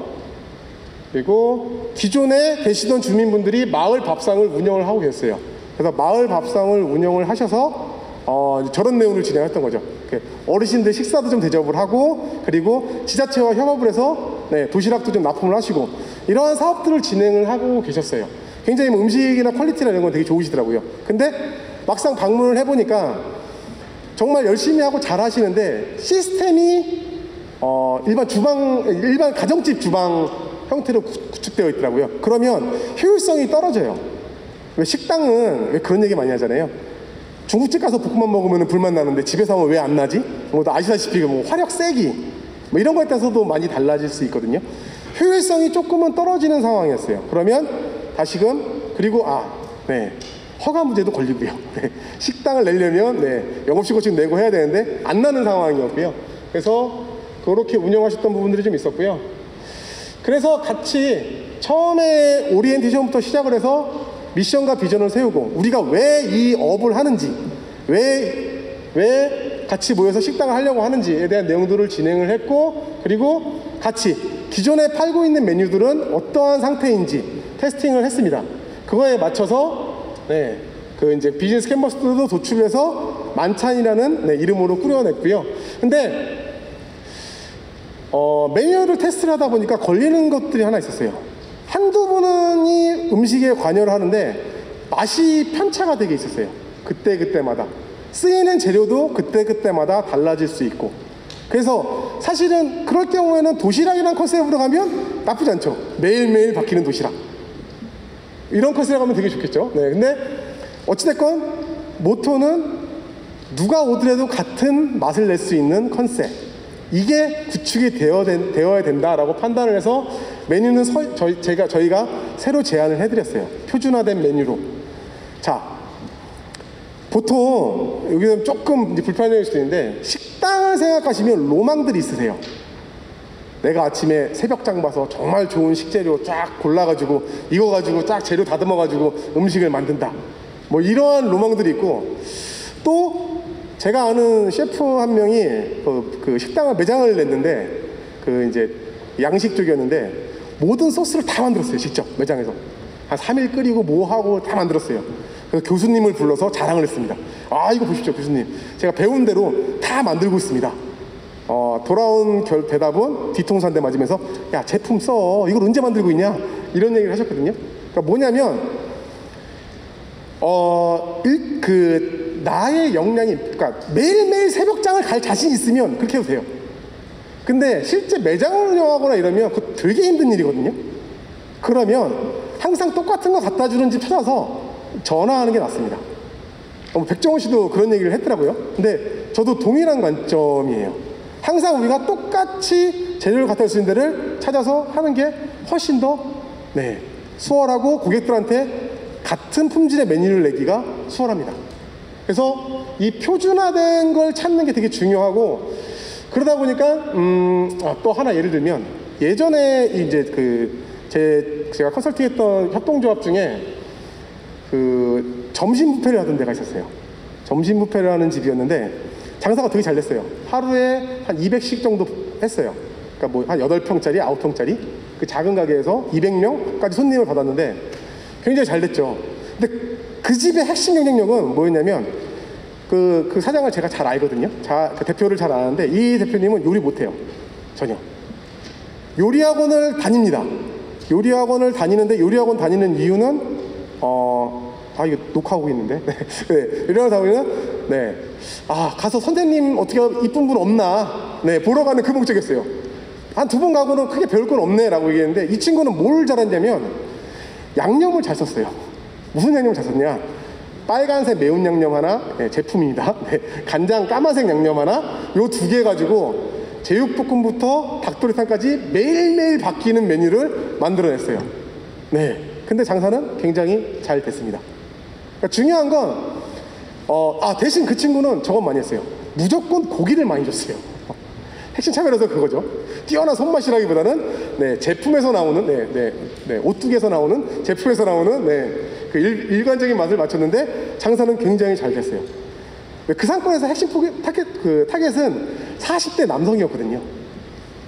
그리고 기존에 계시던 주민분들이 마을 밥상을 운영을 하고 계셨어요. 그래서 마을 밥상을 운영을 하셔서 저런 내용을 진행했던 거죠. 어르신들 식사도 좀 대접을 하고, 그리고 지자체와 협업을 해서 도시락도 좀 납품을 하시고, 이러한 사업들을 진행을 하고 계셨어요. 굉장히 뭐 음식이나 퀄리티나 이런 건 되게 좋으시더라고요. 근데 막상 방문을 해보니까 정말 열심히 하고 잘 하시는데, 시스템이 일반 가정집 주방 형태로 구축되어 있더라고요. 그러면 효율성이 떨어져요. 왜 식당은 왜 그런 얘기 많이 하잖아요. 중국집 가서 볶음밥 먹으면 불만 나는데 집에서 하면 왜 안 나지? 아시다시피 뭐 화력 세기 뭐 이런 거에 따라서도 많이 달라질 수 있거든요. 효율성이 조금은 떨어지는 상황이었어요. 그러면 다시금, 그리고 허가 문제도 걸리고요. 식당을 내려면 영업시급증 내고 해야 되는데 안 나는 상황이었고요. 그래서 그렇게 운영하셨던 부분들이 좀 있었고요. 그래서 같이 처음에 오리엔테이션부터 시작을 해서 미션과 비전을 세우고, 우리가 왜 이 업을 하는지, 왜 같이 모여서 식당을 하려고 하는지에 대한 내용들을 진행을 했고, 그리고 같이 기존에 팔고 있는 메뉴들은 어떠한 상태인지 테스팅을 했습니다. 그거에 맞춰서 이제 비즈니스 캔버스도 도출해서 만찬이라는 이름으로 꾸려냈고요. 근데 메뉴를 테스트를 하다 보니까 걸리는 것들이 하나 있었어요. 한두 분이 음식에 관여를 하는데 맛이 편차가 되게 있었어요. 그때마다 쓰이는 재료도 그때마다 달라질 수 있고. 그래서 사실은 그럴 경우에는 도시락이라는 컨셉으로 가면 나쁘지 않죠. 매일매일 바뀌는 도시락, 이런 컨셉으로 가면 되게 좋겠죠. 근데 어찌됐건 모토는 누가 오더라도 같은 맛을 낼 수 있는 컨셉, 이게 구축이 되어야 된다라고 판단을 해서 메뉴는 저희가 새로 제안을 해드렸어요. 표준화된 메뉴로. 자, 보통 여기는 조금 불편할 수도 있는데, 식당을 생각하시면 로망들이 있으세요. 내가 아침에 새벽장 봐서 정말 좋은 식재료 쫙 골라가지고 이거 가지고 쫙 재료 다듬어가지고 음식을 만든다, 뭐 이러한 로망들이 있고, 또 제가 아는 셰프 한 명이 그 식당을 매장을 냈는데, 이제 양식 쪽이었는데 모든 소스를 다 만들었어요. 직접 매장에서 한 3일 끓이고 뭐 하고 다 만들었어요. 그래서 교수님을 불러서 자랑을 했습니다. 이거 보십시오 교수님, 제가 배운 대로 다 만들고 있습니다. 돌아온 대답은 뒤통수 한 대 맞으면서, 야 제품 써, 이걸 언제 만들고 있냐, 이런 얘기를 하셨거든요. 그러니까 뭐냐면 나의 역량이, 그러니까 매일매일 새벽장을 갈 자신 있으면 그렇게 해도 돼요. 근데 실제 매장을 운영하거나 이러면 그거 되게 힘든 일이거든요. 그러면 항상 똑같은 거 갖다 주는 집 찾아서 전화하는 게 낫습니다. 백종원 씨도 그런 얘기를 했더라고요. 근데 저도 동일한 관점이에요. 항상 우리가 똑같이 재료를 갖다 줄 수 있는 데를 찾아서 하는 게 훨씬 더 수월하고 고객들한테 같은 품질의 메뉴를 내기가 수월합니다. 그래서 이 표준화된 걸 찾는 게 되게 중요하고, 그러다 보니까 또 하나 예를 들면, 예전에 이제 제가 컨설팅했던 협동조합 중에 점심 뷔페를 하던 데가 있었어요. 점심 뷔페를 하는 집이었는데 장사가 되게 잘 됐어요. 하루에 한 200씩 정도 했어요. 그러니까 뭐 한 8평짜리, 9평짜리 그 작은 가게에서 200명까지 손님을 받았는데 굉장히 잘 됐죠. 근데 그 집의 핵심 경쟁력은 뭐였냐면, 그 사장을 제가 잘 알거든요. 그 대표를 잘 아는데, 이 대표님은 요리 못해요. 전혀. 요리학원을 다닙니다. 요리학원을 다니는데, 요리학원 다니는 이유는 이거 녹화하고 있는데. 요리학원 다니는 가서 선생님 어떻게 이쁜 분 없나 보러 가는 그 목적이었어요. 한 2번 가고는 크게 배울 건 없네 라고 얘기했는데, 이 친구는 뭘 잘했냐면 양념을 잘 썼어요. 무슨 양념을 잘 썼냐, 빨간색 매운 양념 하나, 제품입니다. 간장 까만색 양념 하나, 요 2개 가지고 제육볶음부터 닭도리탕까지 매일매일 바뀌는 메뉴를 만들어냈어요. 근데 장사는 굉장히 잘 됐습니다. 그러니까 중요한 건 대신 그 친구는 저건 많이 했어요. 무조건 고기를 많이 줬어요. 핵심 차별에서 그거죠. 뛰어난 손맛이라기보다는 제품에서 나오는 오뚜기에서 나오는 제품에서 나오는 그 일관적인 맛을 맞췄는데 장사는 굉장히 잘 됐어요. 그 상권에서 핵심 타겟은 40대 남성이었거든요.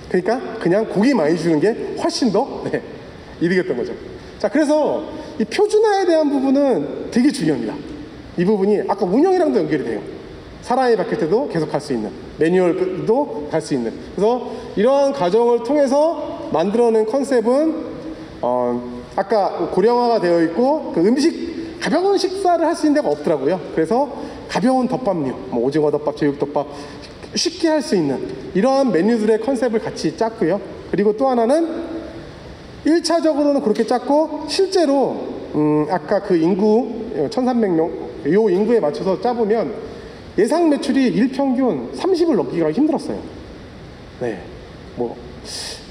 그러니까 그냥 고기 많이 주는 게 훨씬 더 이득이었던 거죠. 자, 그래서 이 표준화에 대한 부분은 되게 중요합니다. 이 부분이 아까 운영이랑도 연결이 돼요. 사람이 바뀔 때도 계속 갈 수 있는, 매뉴얼도 갈 수 있는. 그래서 이러한 과정을 통해서 만들어낸 컨셉은 아까 고령화가 되어 있고, 그 가벼운 식사를 할 수 있는 데가 없더라고요. 그래서 가벼운 덮밥류, 뭐 오징어 덮밥, 제육덮밥 쉽게 할 수 있는 이러한 메뉴들의 컨셉을 같이 짰고요. 그리고 또 하나는 1차적으로는 그렇게 짰고, 실제로 아까 그 인구 1300명 요 인구에 맞춰서 짜보면 예상 매출이 일평균 30을 넘기기가 힘들었어요. 뭐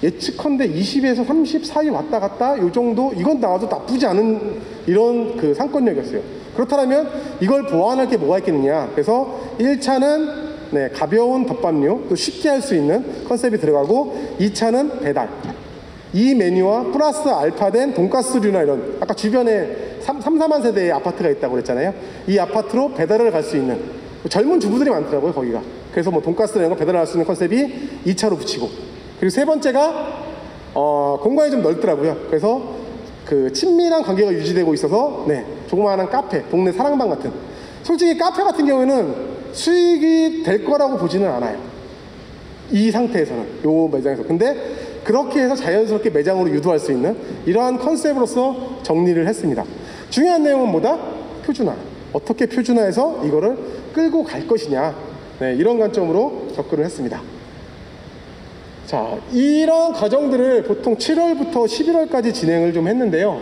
예측컨대 20에서 30 사이 왔다 갔다 요 정도, 이건 나와도 나쁘지 않은 이런 그 상권력이었어요. 그렇다면 이걸 보완할 게 뭐가 있겠느냐. 그래서 1차는 가벼운 덮밥류, 또 쉽게 할 수 있는 컨셉이 들어가고, 2차는 배달. 이 메뉴와 플러스 알파된 돈가스류나 이런, 아까 주변에 4만 세대의 아파트가 있다고 그랬잖아요. 이 아파트로 배달을 갈 수 있는 젊은 주부들이 많더라고요, 거기가. 그래서 뭐 돈가스나 이런 거 배달할 수 있는 컨셉이 2차로 붙이고, 그리고 3번째가 공간이 좀 넓더라고요. 그래서 그 친밀한 관계가 유지되고 있어서 조그마한 카페, 동네 사랑방 같은. 솔직히 카페 같은 경우에는 수익이 될 거라고 보지는 않아요, 이 상태에서는, 요 매장에서. 근데 그렇게 해서 자연스럽게 매장으로 유도할 수 있는 이러한 컨셉으로서 정리를 했습니다. 중요한 내용은 뭐다? 표준화. 어떻게 표준화해서 이거를 끌고 갈 것이냐, 이런 관점으로 접근을 했습니다. 자, 이런 과정들을 보통 7월부터 11월까지 진행을 좀 했는데요.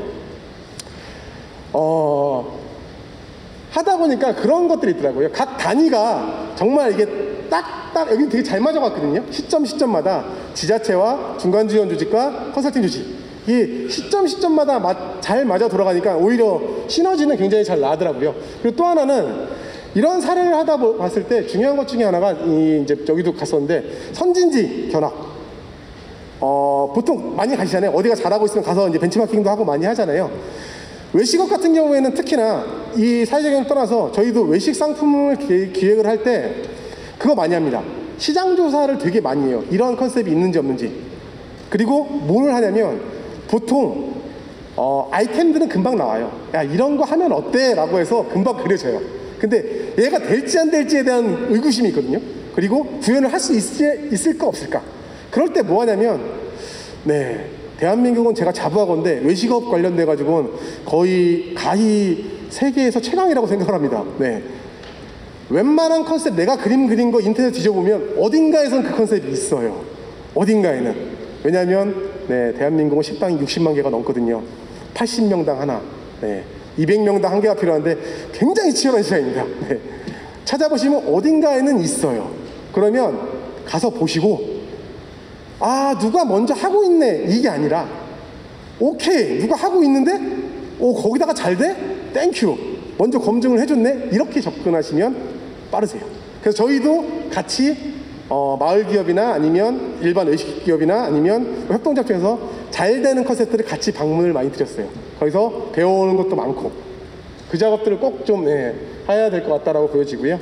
하다 보니까 그런 것들이 있더라고요. 각 단위가 정말 이게 딱딱 여기 되게 잘 맞아갔거든요. 시점마다 지자체와 중간지원 조직과 컨설팅 조직, 이 시점마다 잘 맞아 돌아가니까 오히려 시너지는 굉장히 잘 나더라고요. 그리고 또 하나는 이런 사례를 하다 봤을 때 중요한 것 중에 하나가 이제 여기도 갔었는데, 선진지 견학. 보통 많이 가시잖아요. 어디가 잘하고 있으면 가서 이제 벤치마킹도 하고 많이 하잖아요. 외식업 같은 경우에는 특히나 이 사회적인 떠나서 저희도 외식 상품을 기획을 할 때 그거 많이 합니다. 시장 조사를 되게 많이 해요. 이런 컨셉이 있는지 없는지. 그리고 뭘 하냐면 보통 아이템들은 금방 나와요. 야, 이런 거 하면 어때? 라고 해서 금방 그려져요. 근데 얘가 될지 안 될지에 대한 의구심이 있거든요. 그리고 구현을 할 수 있을까 없을까. 그럴 때 뭐 하냐면, 대한민국은 제가 자부하건대 외식업 관련돼 가지고는 거의 세계에서 최강이라고 생각을 합니다. 웬만한 컨셉 내가 그린 거 인터넷 뒤져보면 어딘가에선 그 컨셉이 있어요. 어딘가에는. 왜냐하면 대한민국은 식당이 60만 개가 넘거든요. 80명당 하나, 200명당 한 개가 필요한데 굉장히 치열한 시간입니다. 찾아보시면 어딘가에는 있어요. 그러면 가서 보시고, 아, 누가 먼저 하고 있네, 이게 아니라, 오케이, 누가 하고 있는데, 거기다가 잘 돼? 땡큐, 먼저 검증을 해줬네, 이렇게 접근하시면 빠르세요. 그래서 저희도 같이 마을 기업이나 아니면 일반 외식 기업이나 아니면 협동조합 중에서 잘 되는 컨셉트를 같이 방문을 많이 드렸어요. 거기서 배워오는 것도 많고, 그 작업들을 꼭 좀 해야 될 것 같다라고 보여지고요.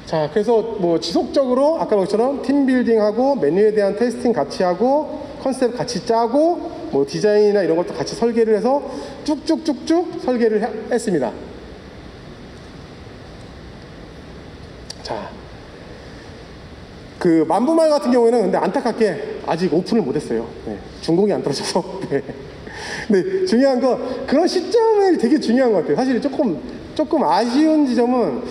자, 그래서 뭐 지속적으로 아까 것처럼 팀빌딩하고 메뉴에 대한 테스팅 같이 하고 컨셉 같이 짜고 뭐 디자인이나 이런 것도 같이 설계를 해서 쭉쭉쭉쭉 설계를 했습니다. 자, 그 만부마을 같은 경우에는 근데 안타깝게 아직 오픈을 못했어요. 중공이 안 떨어져서. 근데 중요한 거, 그런 시점이 되게 중요한 것 같아요. 사실 조금 아쉬운 지점은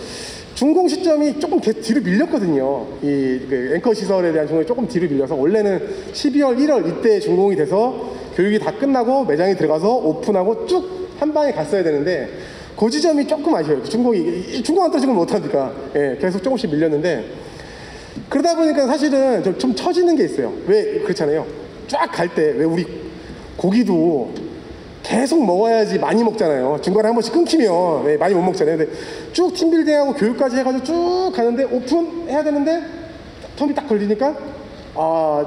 준공 시점이 조금 뒤로 밀렸거든요. 그 앵커 시설에 대한 준공이 조금 뒤로 밀려서 원래는 12월, 1월 이때 준공이 돼서 교육이 다 끝나고 매장에 들어가서 오픈하고 쭉 한 방에 갔어야 되는데 그 지점이 조금 아쉬워요. 준공 안 떨어지면 못하니까. 계속 조금씩 밀렸는데, 그러다 보니까 사실은 좀 처지는 게 있어요. 왜 그렇잖아요. 쫙 갈 때 왜 우리 고기도 계속 먹어야지 많이 먹잖아요. 중간에 한 번씩 끊기면 많이 못 먹잖아요. 근데 쭉 팀빌딩하고 교육까지 해가지고 쭉 가는데 오픈해야 되는데 텀이 딱 걸리니까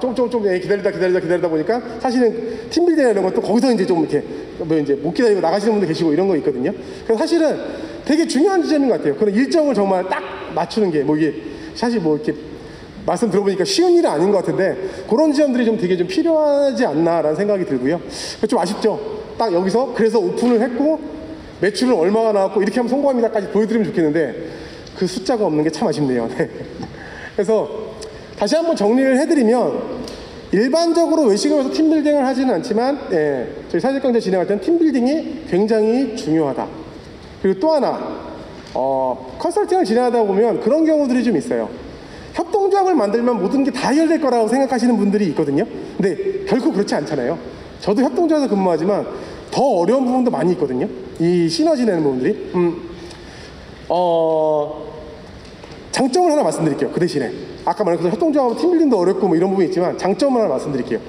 좀 기다리다 보니까 사실은 팀빌딩이나 이런 것도 거기서 이제 좀 이렇게 이제 못 기다리고 나가시는 분도 계시고 이런 거 있거든요. 그래서 사실은 되게 중요한 지점인 것 같아요. 그런 일정을 정말 딱 맞추는 게 이게 사실 이렇게 말씀 들어보니까 쉬운 일은 아닌 것 같은데 그런 지점들이 좀 되게 좀 필요하지 않나라는 생각이 들고요. 좀 아쉽죠. 딱 여기서 그래서 오픈을 했고 매출은 얼마가 나왔고 이렇게 하면 성공합니다까지 보여드리면 좋겠는데 그 숫자가 없는 게 참 아쉽네요. 그래서 다시 한번 정리를 해드리면, 일반적으로 외식업에서 팀빌딩을 하지는 않지만 저희 사직강좌 진행할 때는 팀빌딩이 굉장히 중요하다. 그리고 또 하나 컨설팅을 진행하다 보면 그런 경우들이 좀 있어요. 협동조합을 만들면 모든 게 다 해결될 거라고 생각하시는 분들이 있거든요. 근데 결코 그렇지 않잖아요. 저도 협동조합에서 근무하지만 더 어려운 부분도 많이 있거든요. 이 시너지 내는 부분들이. 장점을 하나 말씀드릴게요. 그 대신에 아까 말한 것처럼 협동조합은 팀빌딩도 어렵고 뭐 이런 부분이 있지만 장점을 하나 말씀드릴게요.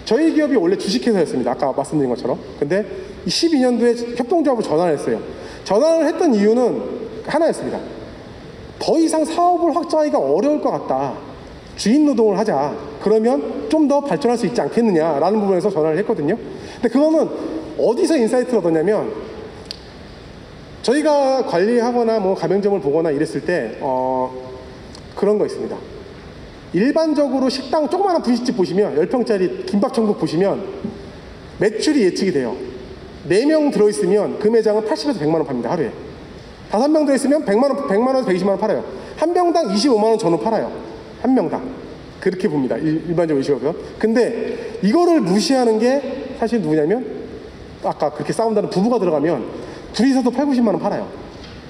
저희 기업이 원래 주식회사였습니다. 아까 말씀드린 것처럼. 근데 12년도에 협동조합으로 전환을 했어요. 전환을 했던 이유는 하나였습니다. 더 이상 사업을 확장하기가 어려울 것 같다. 주인 노동을 하자. 그러면 좀 더 발전할 수 있지 않겠느냐라는 부분에서 전환을 했거든요. 근데 그거는 어디서 인사이트를 얻었냐면, 저희가 관리하거나 뭐 가맹점을 보거나 이랬을 때 그런 거 있습니다. 일반적으로 식당 조그마한 분식집 보시면 10평짜리 김밥천국 보시면 매출이 예측이 돼요. 4명 들어있으면 그 매장은 80에서 100만 원 팝니다. 하루에. 5명 들어있으면 100만원에서 120만원 팔아요. 한 명당 25만원 전후 팔아요. 한 명당. 그렇게 봅니다. 일반적으로 의식업에서. 근데 이거를 무시하는 게 사실 누구냐면, 아까 그렇게 싸운다는 부부가 들어가면 둘이서도 8, 90만원 팔아요.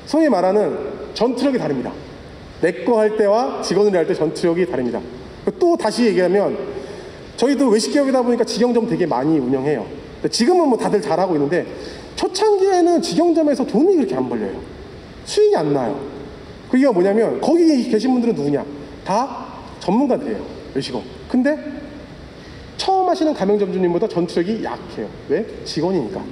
소위 말하는 전투력이 다릅니다. 내 거 할 때와 직원들이 할 때 전투력이 다릅니다. 또 다시 얘기하면 저희도 외식기업이다 보니까 직영점 되게 많이 운영해요. 지금은 뭐 다들 잘하고 있는데 초창기에는 직영점에서 돈이 그렇게 안 벌려요. 수익이 안 나요. 그게 뭐냐면 거기 계신 분들은 누구냐? 다 전문가들이에요. 외식업. 근데 처음 하시는 가맹점주님보다 전투력이 약해요. 왜? 직원이니까.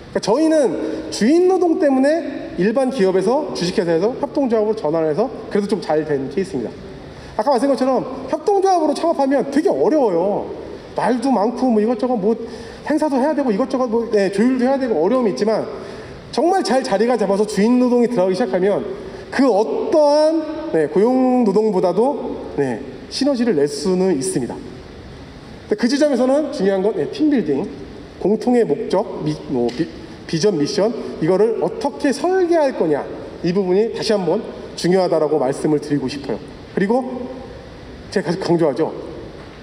그러니까 저희는 주인 노동 때문에 일반 기업에서 주식회사에서 협동조합으로 전환해서 그래도 좀 잘 된 케이스입니다. 아까 말씀드린 것처럼 협동조합으로 창업하면 되게 어려워요. 말도 많고 뭐 이것저것 뭐 행사도 해야 되고 이것저것 뭐 조율도 해야 되고 어려움이 있지만, 정말 잘 자리가 잡아서 주인 노동이 들어가기 시작하면 그 어떠한 고용 노동보다도 시너지를 낼 수는 있습니다. 그 지점에서는 중요한 건 팀빌딩, 공통의 목적, 비전, 미션, 이거를 어떻게 설계할 거냐, 이 부분이 다시 한번 중요하다라고 말씀을 드리고 싶어요. 그리고 제가 계속 강조하죠.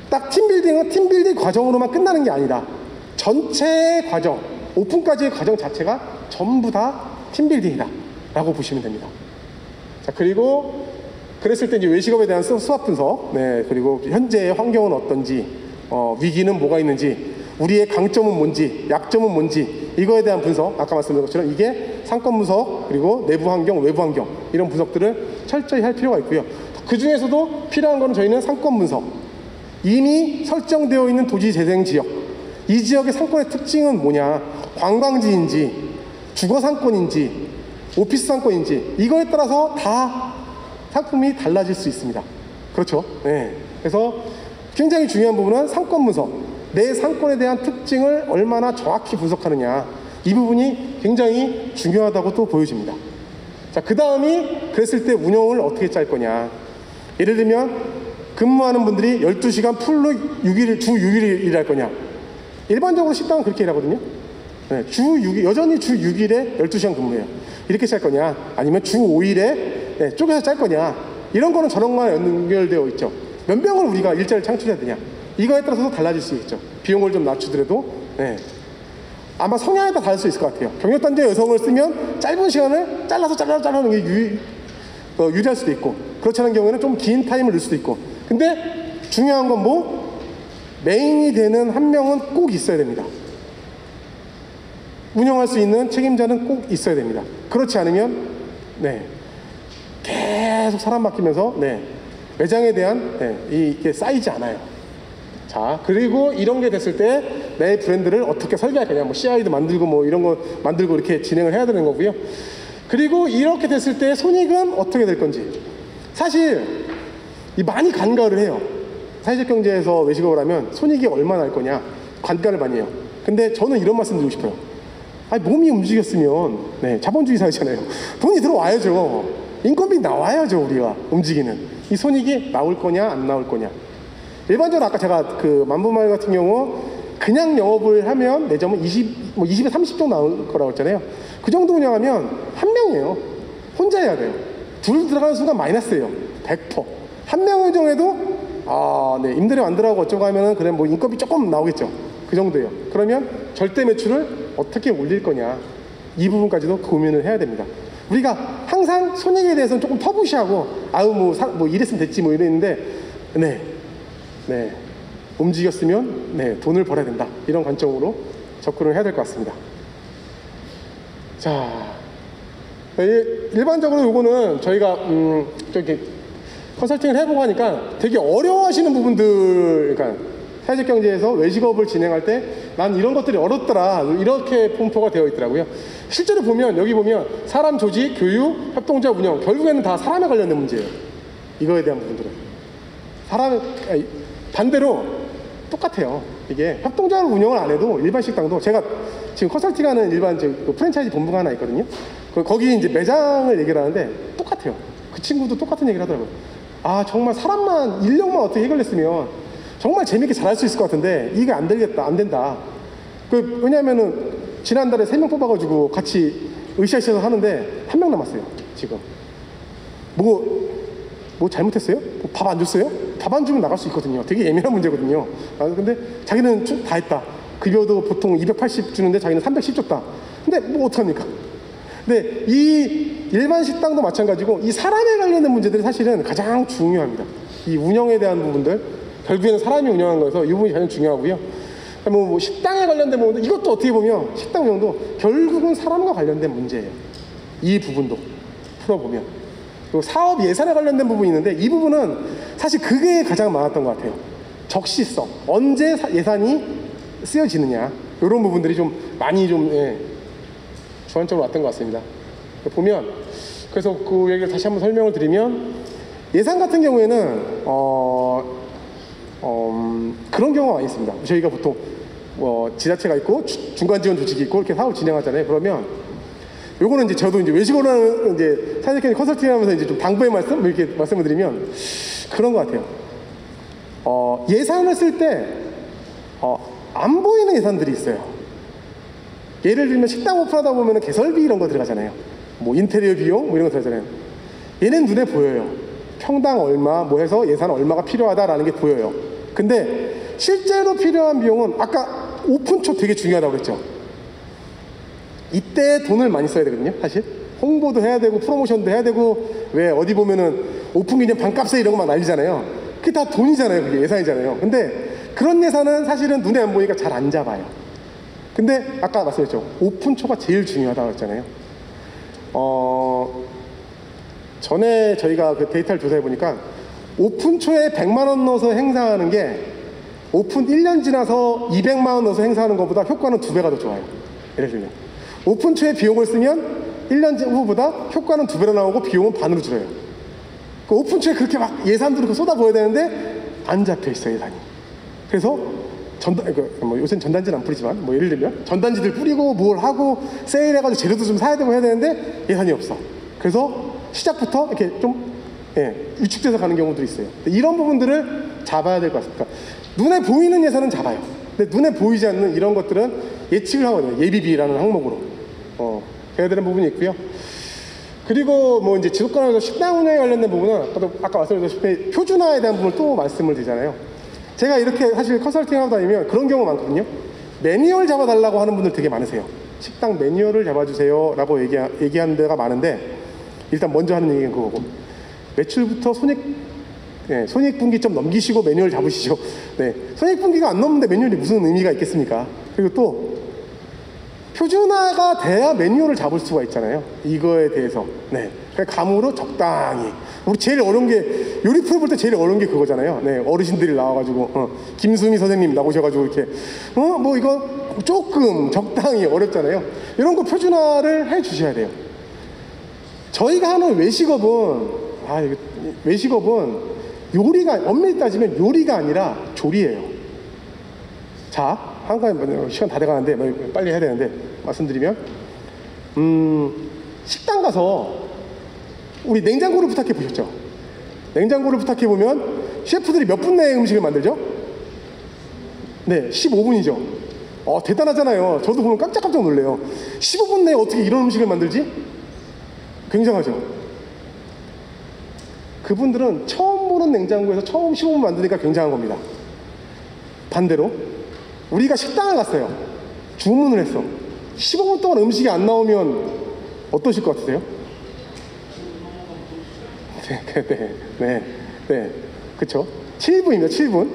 딱 팀빌딩은 팀빌딩 과정으로만 끝나는 게 아니다. 전체 과정, 오픈까지의 과정 자체가 전부 다 팀빌딩이다 라고 보시면 됩니다. 자, 그리고 그랬을 때 이제 외식업에 대한 수합 분석, 그리고 현재의 환경은 어떤지, 위기는 뭐가 있는지, 우리의 강점은 뭔지, 약점은 뭔지, 이거에 대한 분석, 아까 말씀드린 것처럼 이게 상권 분석, 그리고 내부 환경, 외부 환경, 이런 분석들을 철저히 할 필요가 있고요. 그 중에서도 필요한 거는 저희는 상권 분석. 이미 설정되어 있는 도시 재생 지역, 이 지역의 상권의 특징은 뭐냐, 관광지인지, 주거 상권인지, 오피스 상권인지, 이거에 따라서 다 상품이 달라질 수 있습니다. 그렇죠? 네. 그래서 굉장히 중요한 부분은 상권 분석. 내 상권에 대한 특징을 얼마나 정확히 분석하느냐, 이 부분이 굉장히 중요하다고 또 보여집니다. 자, 그 다음이 그랬을 때 운영을 어떻게 짤 거냐. 예를 들면 근무하는 분들이 12시간 풀로 6일, 주 6일 일할 거냐. 일반적으로 식당은 그렇게 일하거든요. 네, 주 6일, 여전히 주 6일에 12시간 근무해요. 이렇게 짤 거냐, 아니면 주 5일에 쪼개서 짤 거냐, 이런 거는 저녁만 연결되어 있죠. 몇 명을 우리가 일자리를 창출해야 되냐, 이거에 따라서도 달라질 수 있죠. 비용을 좀 낮추더라도. 네. 아마 성향에 따라 다를 수 있을 것 같아요. 경력단절 여성을 쓰면 짧은 시간을 잘라는 게 유리할 수도 있고, 그렇지 않은 경우에는 좀 긴 타임을 넣을 수도 있고. 근데 중요한 건 뭐, 메인이 되는 한 명은 꼭 있어야 됩니다. 운영할 수 있는 책임자는 꼭 있어야 됩니다. 그렇지 않으면 계속 사람 맡기면서 매장에 대한 이게 쌓이지 않아요. 자, 그리고 이런 게 됐을 때 내 브랜드를 어떻게 설계할 거냐, 뭐 CI도 만들고 뭐 이런 거 만들고 이렇게 진행을 해야 되는 거고요. 그리고 이렇게 됐을 때 손익은 어떻게 될 건지. 사실 많이 간과를 해요. 사회적 경제에서 외식업을 하면 손익이 얼마나 날 거냐 간과를 많이 해요. 근데 저는 이런 말씀 드리고 싶어요. 아니, 몸이 움직였으면 자본주의 사회잖아요. 돈이 들어와야죠. 인건비 나와야죠. 우리가 움직이는 이 손익이 나올 거냐 안 나올 거냐. 일반적으로 아까 제가 그 만보마을 같은 경우 그냥 영업을 하면 매점은 20에 30 정도 나올 거라고 했잖아요. 그 정도 운영하면 한 명이에요. 혼자 해야 돼요. 둘 들어가는 순간 마이너스예요. 100%. 한 명 운영해도 임대료 안 들어가고 어쩌고 하면은 그래 뭐 인건비 조금 나오겠죠. 그 정도예요. 그러면 절대 매출을 어떻게 올릴 거냐, 이 부분까지도 고민을 해야 됩니다. 우리가 항상 손익에 대해서는 조금 터부시하고 뭐 이랬으면 됐지 뭐 이랬는데 움직였으면 돈을 벌어야 된다, 이런 관점으로 접근을 해야 될 것 같습니다. 자, 일반적으로 요거는 저희가 저기 컨설팅을 해보고 하니까 되게 어려워하시는 부분들, 그러니까 사회적 경제에서 외식업을 진행할 때 난 이런 것들이 어렵더라, 이렇게 분포가 되어 있더라고요. 실제로 보면 여기 보면 사람 조직, 교육, 협동조합 운영, 결국에는 다 사람에 관련된 문제예요. 이거에 대한 부분들은 반대로 똑같아요. 이게 협동조합 운영을 안 해도 일반 식당도, 제가 지금 컨설팅하는 일반 프랜차이즈 본부가 하나 있거든요. 거기 이제 매장을 얘기를 하는데 똑같아요. 그 친구도 똑같은 얘기를 하더라고요. 아, 정말 사람만, 인력만 어떻게 해결했으면 정말 재밌게 잘할 수 있을 것 같은데 이게 안 되겠다, 안 된다. 왜냐하면은 지난달에 3명 뽑아가지고 같이 으쌰으쌰 하는데 1명 남았어요. 지금 뭐 잘못했어요? 밥 안 줬어요? 밥 안 주면 나갈 수 있거든요. 되게 예민한 문제거든요. 근데 자기는 다 했다. 급여도 보통 280 주는데 자기는 310 줬다. 근데 뭐 어떡합니까? 근데 이 일반 식당도 마찬가지고 이 사람에 관련된 문제들이 사실은 가장 중요합니다. 이 운영에 대한 부분들, 결국에는 사람이 운영하는 거여서 이 부분이 가장 중요하고요. 뭐 식당에 관련된 부분도, 이것도 어떻게 보면 식당 운영도 결국은 사람과 관련된 문제예요. 이 부분도 풀어보면. 그리고 사업 예산에 관련된 부분이 있는데 이 부분은 사실 그게 가장 많았던 것 같아요. 적시성, 언제 예산이 쓰여지느냐, 이런 부분들이 좀 많이 주안점으로 왔던 것 같습니다. 보면, 그래서 그 얘기를 다시 한번 설명을 드리면, 예산 같은 경우에는 그런 경우가 많이 있습니다. 저희가 보통 지자체가 있고 중간 지원 조직이 있고 이렇게 사업을 진행하잖아요. 그러면 요거는 이제 저도 이제 외식으로는 이제 사회적 컨설팅하면서 이제 좀 당부의 말씀 이렇게 말씀을 드리면 그런 것 같아요. 예산을 쓸 때 안 보이는 예산들이 있어요. 예를 들면 식당 오픈하다 보면 개설비 이런 거 들어가잖아요. 뭐 인테리어 비용 뭐 이런 거 들어가잖아요. 얘는 눈에 보여요. 평당 얼마 뭐 해서 예산 얼마가 필요하다라는 게 보여요. 근데 실제로 필요한 비용은 아까 오픈 초 되게 중요하다고 그랬죠. 이때 돈을 많이 써야 되거든요. 사실 홍보도 해야 되고 프로모션도 해야 되고, 왜 어디 보면은 오픈 기념 반값에 이런 거 막 날리잖아요. 그게 다 돈이잖아요. 그게 예산이잖아요. 근데 그런 예산은 사실은 눈에 안 보니까 잘 안 잡아요. 근데 아까 말씀드렸죠. 오픈초가 제일 중요하다고 했잖아요. 전에 저희가 그 데이터를 조사해 보니까 오픈초에 100만 원 넣어서 행사하는 게 오픈 1년 지나서 200만 원 넣어서 행사하는 것보다 효과는 2배가 더 좋아요. 예를 들면 오픈초에 비용을 쓰면 1년 후보다 효과는 2배로 나오고 비용은 반으로 줄어요. 그 오픈초에 그렇게 막 예산도 그렇게 쏟아부어야 되는데 안 잡혀 있어요, 예산이. 그래서 요새는 전단지는 안 뿌리지만 예를 들면 전단지들 뿌리고 뭘 하고 세일해가지고 재료도 좀 사야 되고 해야 되는데 예산이 없어. 그래서 시작부터 이렇게 좀 위축돼서 가는 경우도 있어요. 이런 부분들을 잡아야 될 것 같습니다. 눈에 보이는 예산은 잡아요. 근데 눈에 보이지 않는 이런 것들은 예측을 하거든요. 예비비라는 항목으로 해야 되는 부분이 있고요. 그리고 이제 지속가능에서 식당 운영에 관련된 부분은 아까 말씀드렸다시피 표준화에 대한 부분을 또 말씀을 드리잖아요. 제가 이렇게 사실 컨설팅 하고 다니면 그런 경우 많거든요. 매뉴얼 잡아달라고 하는 분들 되게 많으세요. 식당 매뉴얼을 잡아주세요 라고 얘기하는 데가 많은데, 일단 먼저 하는 얘기는 그거고, 매출부터 손익분기점 넘기시고 매뉴얼 잡으시죠. 손익분기가 안 넘는데 매뉴얼이 무슨 의미가 있겠습니까? 그리고 또 표준화가 돼야 매뉴얼을 잡을 수가 있잖아요. 이거에 대해서. 감으로 적당히. 우리 제일 어려운 게, 요리 프로 볼 때 제일 어려운 게 그거잖아요. 어르신들이 나와가지고 김수미 선생님 나오셔가지고 이렇게 이거 조금 적당히 어렵잖아요. 이런 거 표준화를 해 주셔야 돼요. 저희가 하는 외식업은 요리가, 엄밀히 따지면 요리가 아니라 조리예요. 자, 한 가지, 시간 다 돼가는데 빨리 해야 되는데 말씀드리면, 식당 가서 우리 냉장고를 부탁해 보셨죠? 냉장고를 부탁해 보면 셰프들이 몇 분 내에 음식을 만들죠? 15분이죠. 대단하잖아요. 저도 보면 깜짝깜짝 놀래요. 15분 내에 어떻게 이런 음식을 만들지? 굉장하죠. 그분들은 처음 보는 냉장고에서 처음 15분 만드니까 굉장한 겁니다. 반대로 우리가 식당을 갔어요. 주문을 했어. 15분 동안 음식이 안 나오면 어떠실 것 같으세요? 그쵸? 7분입니다. 7분.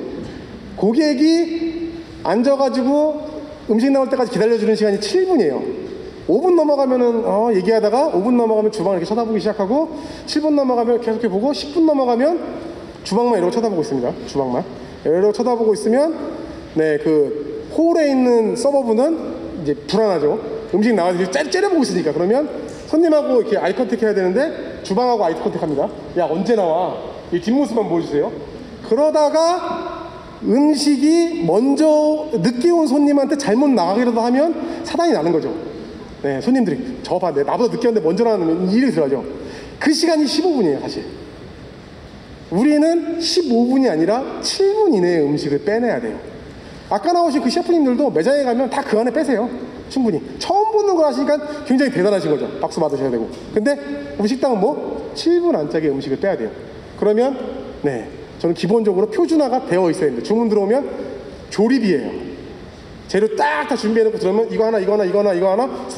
고객이 앉아가지고 음식 나올 때까지 기다려주는 시간이 7분이에요. 5분 넘어가면은 얘기하다가 5분 넘어가면 주방을 이렇게 쳐다보기 시작하고, 7분 넘어가면 계속 이렇게 보고, 10분 넘어가면 주방만 이러고 쳐다보고 있습니다. 주방만 이러고 쳐다보고 있으면 그 홀에 있는 서버분은 이제 불안하죠. 음식 나와서 째려보고 있으니까. 그러면 손님하고 이렇게 아이 컨택 해야 되는데 주방하고 아이 컨택 합니다. 야, 언제 나와? 이 뒷모습만 보여주세요. 그러다가 음식이 먼저 늦게 온 손님한테 잘못 나가기라도 하면 사단이 나는 거죠. 손님들이 저 봐, 나보다 늦게 왔는데 먼저 나가면 일이 들어가죠. 그 시간이 15분이에요 사실. 우리는 15분이 아니라 7분 이내에 음식을 빼내야 돼요. 아까 나오신 그 셰프님들도 매장에 가면 다 그 안에 빼세요. 충분히. 처음 보는 걸 하시니까 굉장히 대단하신 거죠. 박수 받으셔야 되고. 근데 우리 식당은 7분 안짝에 음식을 빼야 돼요. 그러면 저는 기본적으로 표준화가 되어 있어야 됩니다. 주문 들어오면 조립이에요. 재료 딱 다 준비해놓고 들어오면 이거 하나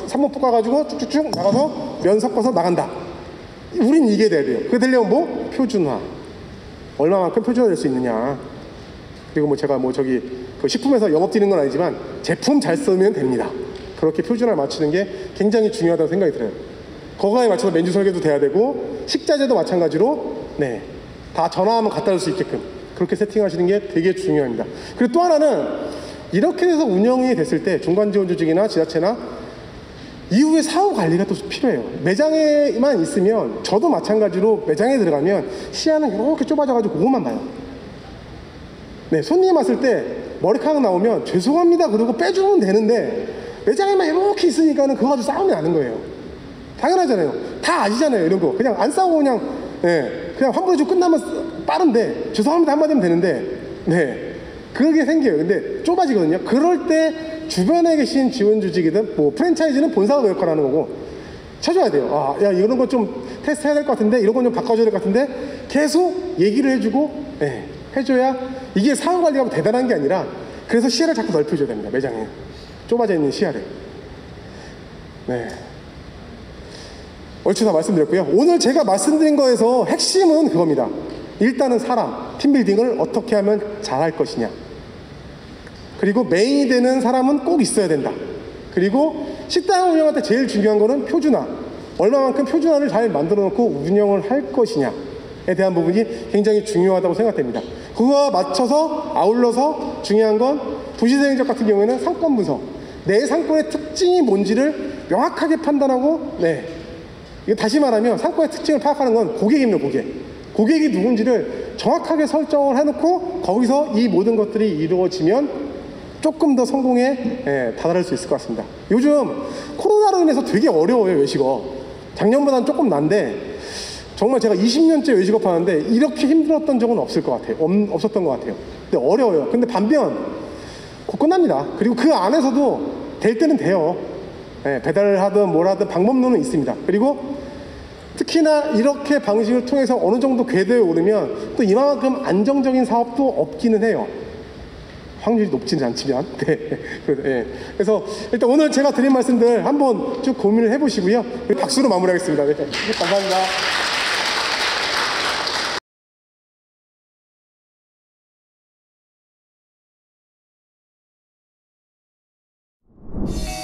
3번 볶아가지고 쭉쭉쭉 나가서 면 섞어서 나간다. 우린 이게 돼야 돼요. 그게 되려면 표준화. 얼마만큼 표준화될 수 있느냐. 그리고 제가 그 식품에서 영업 드리는 건 아니지만 제품 잘 쓰면 됩니다. 그렇게 표준화를 맞추는 게 굉장히 중요하다고 생각이 들어요. 거기에 맞춰서 메뉴 설계도 돼야 되고, 식자재도 마찬가지로 다 전화하면 갖다 줄 수 있게끔 그렇게 세팅하시는 게 되게 중요합니다. 그리고 또 하나는, 이렇게 해서 운영이 됐을 때 중간지원조직이나 지자체나 이후에 사후 관리가 또 필요해요. 매장에만 있으면, 저도 마찬가지로 매장에 들어가면 시야는 이렇게 좁아져가지고 그것만 봐요. 손님 왔을 때 머리카락 나오면 죄송합니다 그러고 빼주면 되는데, 매장에만 이렇게 있으니까는 그거 가지고 싸움이 나는 거예요. 당연하잖아요. 다 아시잖아요. 이런 거 그냥 안 싸우고 그냥 환불해주고 끝나면 빠른데, 죄송합니다 한마디 하면 되는데 그게 생겨요. 근데 좁아지거든요. 그럴 때 주변에 계신 지원조직이든 프랜차이즈는 본사가 역할을 하는 거고 쳐줘야 돼요. 야, 이런 거 좀 테스트 해야 될 것 같은데, 이런 건 좀 바꿔줘야 될 것 같은데, 계속 얘기를 해주고 해줘야 이게 사후 관리가 대단한 게 아니라, 그래서 시야를 자꾸 넓혀줘야 됩니다. 매장에 좁아져 있는 시야를. 얼추 다 말씀드렸고요. 오늘 제가 말씀드린 거에서 핵심은 그겁니다. 일단은 사람, 팀빌딩을 어떻게 하면 잘할 것이냐. 그리고 메인이 되는 사람은 꼭 있어야 된다. 그리고 식당 운영할 때 제일 중요한 거는 표준화. 얼마만큼 표준화를 잘 만들어 놓고 운영을 할 것이냐에 대한 부분이 굉장히 중요하다고 생각됩니다. 그거와 맞춰서 아울러서 중요한 건 도시재생적 같은 경우에는 상권 분석. 내 상권의 특징이 뭔지를 명확하게 판단하고, 이거 다시 말하면 상권의 특징을 파악하는 건 고객입니다. 고객이 누군지를 정확하게 설정을 해놓고 거기서 이 모든 것들이 이루어지면 조금 더 성공에 다다를 수 있을 것 같습니다. 요즘 코로나로 인해서 되게 어려워요, 외식업. 작년보다는 조금 난데 정말 제가 20년째 외식업 하는데 이렇게 힘들었던 적은 없었던 것 같아요. 근데 어려워요. 근데 반면 곧 끝납니다. 그리고 그 안에서도 될 때는 돼요. 배달을 하든 뭘 하든 방법론은 있습니다. 그리고 특히나 이렇게 방식을 통해서 어느 정도 궤도에 오르면 또 이만큼 안정적인 사업도 없기는 해요. 확률이 높지는 않지만. 그래서 일단 오늘 제가 드린 말씀들 한번 쭉 고민을 해보시고요. 박수로 마무리하겠습니다. 감사합니다. you